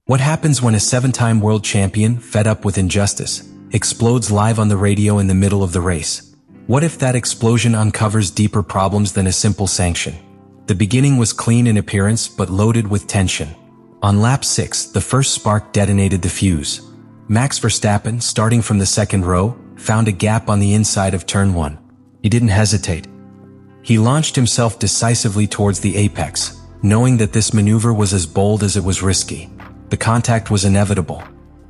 What happens when a 7-time world champion, fed up with injustice, explodes live on the radio in the middle of the race? What if that explosion uncovers deeper problems than a simple sanction? The beginning was clean in appearance but loaded with tension. On lap 6, the first spark detonated the fuse. Max Verstappen, starting from the second row, found a gap on the inside of turn 1. He didn't hesitate. He launched himself decisively towards the apex, knowing that this maneuver was as bold as it was risky. The contact was inevitable.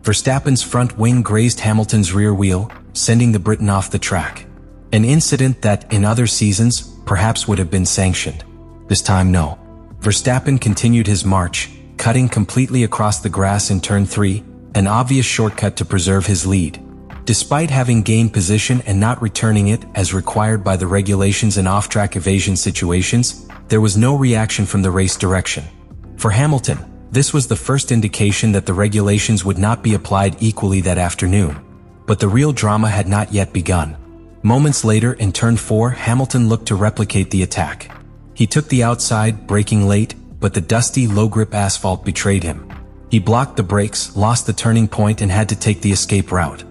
Verstappen's front wing grazed Hamilton's rear wheel, sending the Briton off the track. An incident that, in other seasons, perhaps would have been sanctioned. This time, no. Verstappen continued his march, cutting completely across the grass in turn 3, an obvious shortcut to preserve his lead. Despite having gained position and not returning it as required by the regulations in off-track evasion situations, there was no reaction from the race direction. For Hamilton, this was the first indication that the regulations would not be applied equally that afternoon. But the real drama had not yet begun. Moments later, in turn 4, Hamilton looked to replicate the attack. He took the outside, braking late, but the dusty, low-grip asphalt betrayed him. He blocked the brakes, lost the turning point, and had to take the escape route.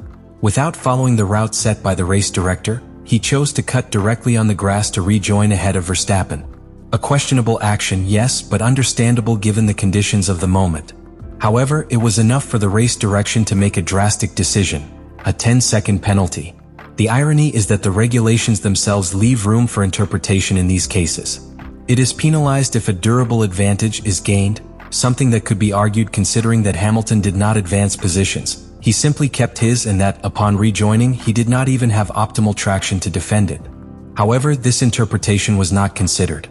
Without following the route set by the race director, he chose to cut directly on the grass to rejoin ahead of Verstappen. A questionable action, yes, but understandable given the conditions of the moment. However, it was enough for the race direction to make a drastic decision: a 10-second penalty. The irony is that the regulations themselves leave room for interpretation in these cases. It is penalized if a durable advantage is gained, something that could be argued considering that Hamilton did not advance positions. He simply kept his, and that, upon rejoining, he did not even have optimal traction to defend it. However, this interpretation was not considered.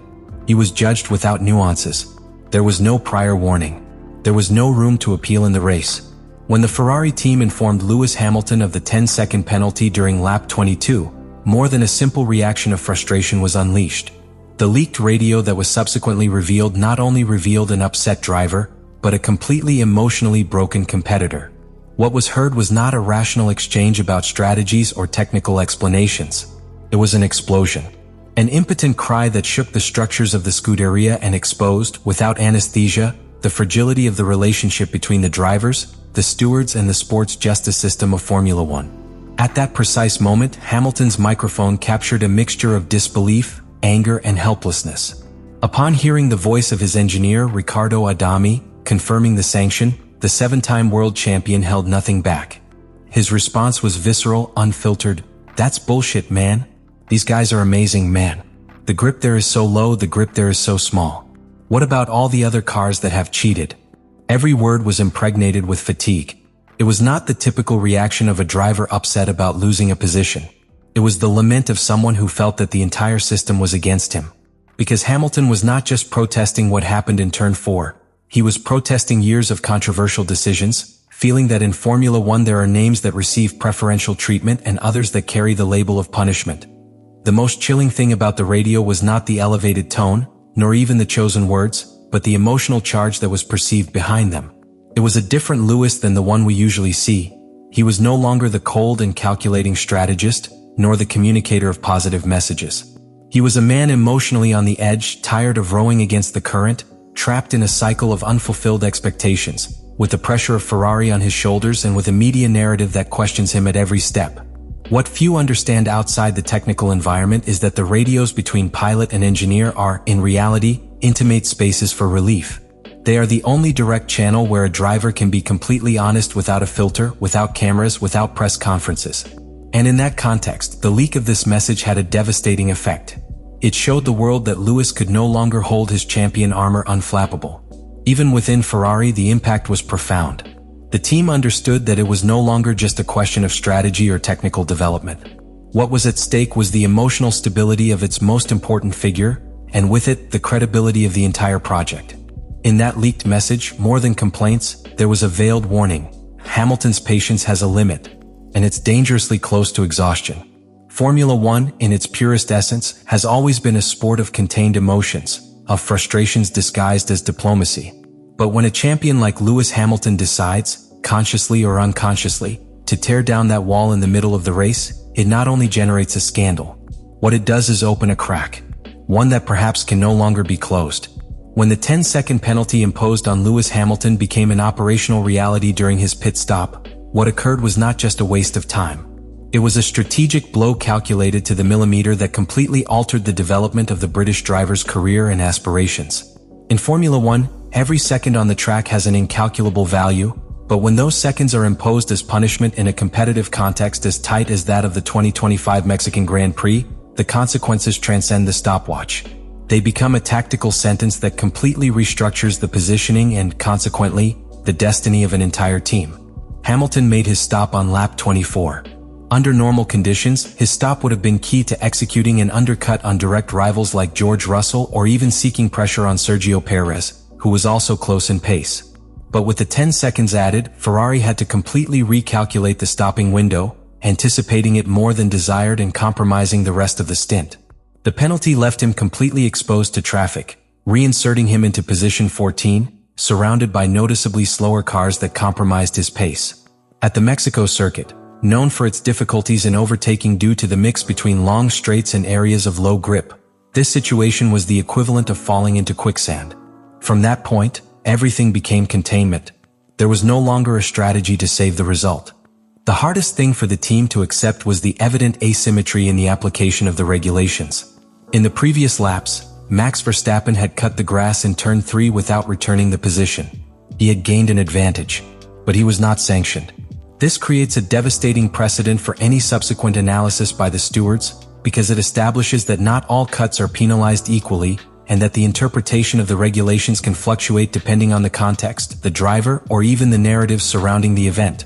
He was judged without nuances. There was no prior warning. There was no room to appeal in the race. When the Ferrari team informed Lewis Hamilton of the 10-second penalty during lap 22, more than a simple reaction of frustration was unleashed. The leaked radio that was subsequently revealed not only revealed an upset driver, but a completely emotionally broken competitor. What was heard was not a rational exchange about strategies or technical explanations. It was an explosion. An impotent cry that shook the structures of the Scuderia and exposed, without anesthesia, the fragility of the relationship between the drivers, the stewards, and the sports justice system of Formula One. At that precise moment, Hamilton's microphone captured a mixture of disbelief, anger, and helplessness. Upon hearing the voice of his engineer, Riccardo Adami, confirming the sanction, the 7-time world champion held nothing back. His response was visceral, unfiltered. "That's bullshit, man. These guys are amazing, man. The grip there is so low, the grip there is so small. What about all the other cars that have cheated?" Every word was impregnated with fatigue. It was not the typical reaction of a driver upset about losing a position. It was the lament of someone who felt that the entire system was against him. Because Hamilton was not just protesting what happened in turn 4. He was protesting years of controversial decisions, feeling that in Formula One there are names that receive preferential treatment and others that carry the label of punishment. The most chilling thing about the radio was not the elevated tone, nor even the chosen words, but the emotional charge that was perceived behind them. It was a different Lewis than the one we usually see. He was no longer the cold and calculating strategist, nor the communicator of positive messages. He was a man emotionally on the edge, tired of rowing against the current, trapped in a cycle of unfulfilled expectations, with the pressure of Ferrari on his shoulders and with a media narrative that questions him at every step. What few understand outside the technical environment is that the radios between pilot and engineer are, in reality, intimate spaces for relief. They are the only direct channel where a driver can be completely honest without a filter, without cameras, without press conferences. And in that context, the leak of this message had a devastating effect. It showed the world that Lewis could no longer hold his champion armor unflappable. Even within Ferrari, the impact was profound. The team understood that it was no longer just a question of strategy or technical development. What was at stake was the emotional stability of its most important figure, and with it, the credibility of the entire project. In that leaked message, more than complaints, there was a veiled warning. Hamilton's patience has a limit, and it's dangerously close to exhaustion. Formula One, in its purest essence, has always been a sport of contained emotions, of frustrations disguised as diplomacy. But when a champion like Lewis Hamilton decides, consciously or unconsciously, to tear down that wall in the middle of the race, it not only generates a scandal. What it does is open a crack, one that perhaps can no longer be closed. When the 10-second penalty imposed on Lewis Hamilton became an operational reality during his pit stop, what occurred was not just a waste of time. It was a strategic blow calculated to the millimeter that completely altered the development of the British driver's career and aspirations. In Formula One, every second on the track has an incalculable value, but when those seconds are imposed as punishment in a competitive context as tight as that of the 2025 Mexican Grand Prix, the consequences transcend the stopwatch. They become a tactical sentence that completely restructures the positioning and, consequently, the destiny of an entire team. Hamilton made his stop on lap 24. Under normal conditions, his stop would have been key to executing an undercut on direct rivals like George Russell or even seeking pressure on Sergio Perez, who was also close in pace. But with the 10 seconds added, Ferrari had to completely recalculate the stopping window, anticipating it more than desired and compromising the rest of the stint. The penalty left him completely exposed to traffic, reinserting him into position 14, surrounded by noticeably slower cars that compromised his pace. At the Mexico circuit, known for its difficulties in overtaking due to the mix between long straights and areas of low grip, this situation was the equivalent of falling into quicksand. From that point, everything became containment. There was no longer a strategy to save the result. The hardest thing for the team to accept was the evident asymmetry in the application of the regulations. In the previous laps, Max Verstappen had cut the grass in turn 3 without returning the position. He had gained an advantage, but he was not sanctioned. This creates a devastating precedent for any subsequent analysis by the stewards, because it establishes that not all cuts are penalized equally, and that the interpretation of the regulations can fluctuate depending on the context, the driver, or even the narratives surrounding the event.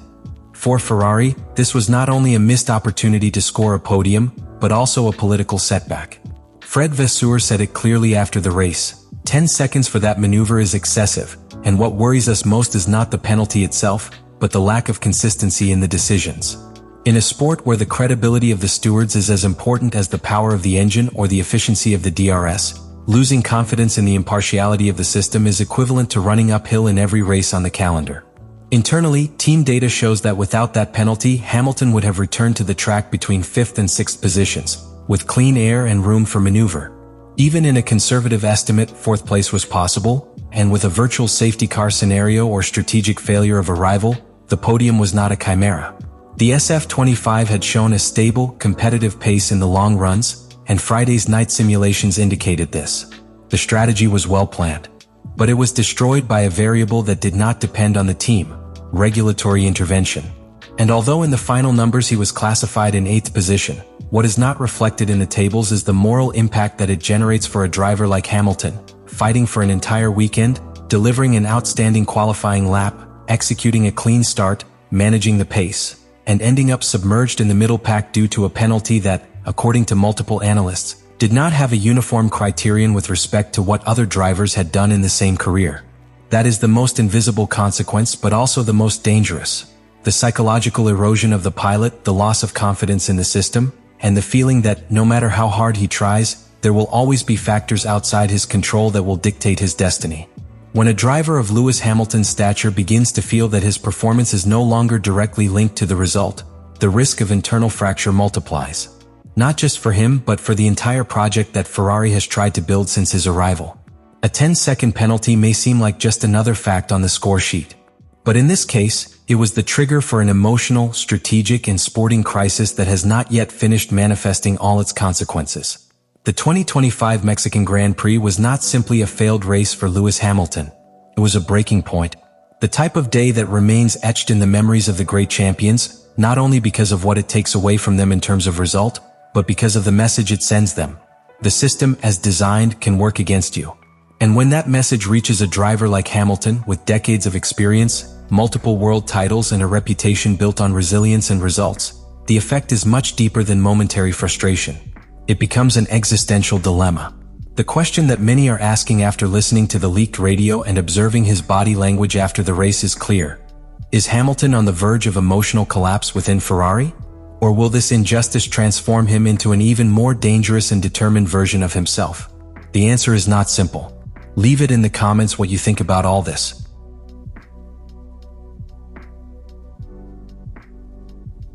For Ferrari, this was not only a missed opportunity to score a podium, but also a political setback. Fred Vasseur said it clearly after the race: 10 seconds for that maneuver is excessive, and what worries us most is not the penalty itself, but the lack of consistency in the decisions. In a sport where the credibility of the stewards is as important as the power of the engine or the efficiency of the DRS, losing confidence in the impartiality of the system is equivalent to running uphill in every race on the calendar. Internally, team data shows that without that penalty, Hamilton would have returned to the track between 5th and 6th positions, with clean air and room for maneuver. Even in a conservative estimate, 4th place was possible, and with a virtual safety car scenario or strategic failure of a rival, the podium was not a chimera. The SF25 had shown a stable, competitive pace in the long runs, and Friday's night simulations indicated this. The strategy was well planned, but it was destroyed by a variable that did not depend on the team: regulatory intervention. And although in the final numbers he was classified in 8th position, what is not reflected in the tables is the moral impact that it generates for a driver like Hamilton, fighting for an entire weekend, delivering an outstanding qualifying lap, executing a clean start, managing the pace, and ending up submerged in the middle pack due to a penalty that, according to multiple analysts, did not have a uniform criterion with respect to what other drivers had done in the same career. That is the most invisible consequence, but also the most dangerous. The psychological erosion of the pilot, the loss of confidence in the system, and the feeling that, no matter how hard he tries, there will always be factors outside his control that will dictate his destiny. When a driver of Lewis Hamilton's stature begins to feel that his performance is no longer directly linked to the result, the risk of internal fracture multiplies. Not just for him, but for the entire project that Ferrari has tried to build since his arrival. A 10-second penalty may seem like just another fact on the score sheet. But in this case, it was the trigger for an emotional, strategic, and sporting crisis that has not yet finished manifesting all its consequences. The 2025 Mexican Grand Prix was not simply a failed race for Lewis Hamilton. It was a breaking point. The type of day that remains etched in the memories of the great champions, not only because of what it takes away from them in terms of result, but because of the message it sends them. The system, as designed, can work against you. And when that message reaches a driver like Hamilton, with decades of experience, multiple world titles, and a reputation built on resilience and results, the effect is much deeper than momentary frustration. It becomes an existential dilemma. The question that many are asking after listening to the leaked radio and observing his body language after the race is clear. Is Hamilton on the verge of emotional collapse within Ferrari? Or will this injustice transform him into an even more dangerous and determined version of himself? The answer is not simple. Leave it in the comments what you think about all this.